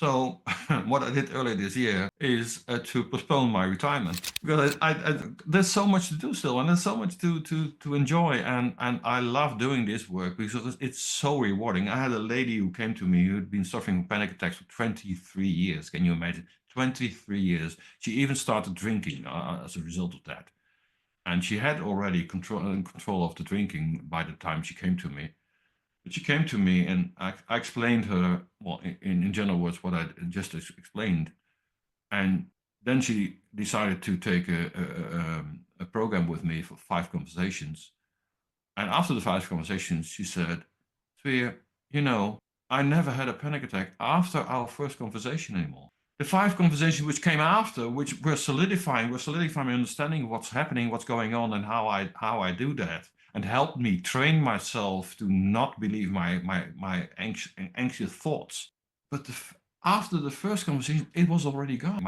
So what I did earlier this year is to postpone my retirement because there's so much to do still, and there's so much to enjoy, and I love doing this work because it's so rewarding. I had a lady who came to me who'd been suffering from panic attacks for 23 years. Can you imagine? 23 years. She even started drinking as a result of that, and she had already control of the drinking by the time she came to me. But she came to me and I explained her, well, in general words, what I just explained. And then she decided to take a program with me for 5 conversations. And after the 5 conversations, she said, Sweer, you know, I never had a panic attack after our first conversation anymore. The 5 conversations which came after, which were solidifying my understanding of what's happening, what's going on, and how I do that, and helped me train myself to not believe my anxious thoughts. But after the first conversation, it was already gone.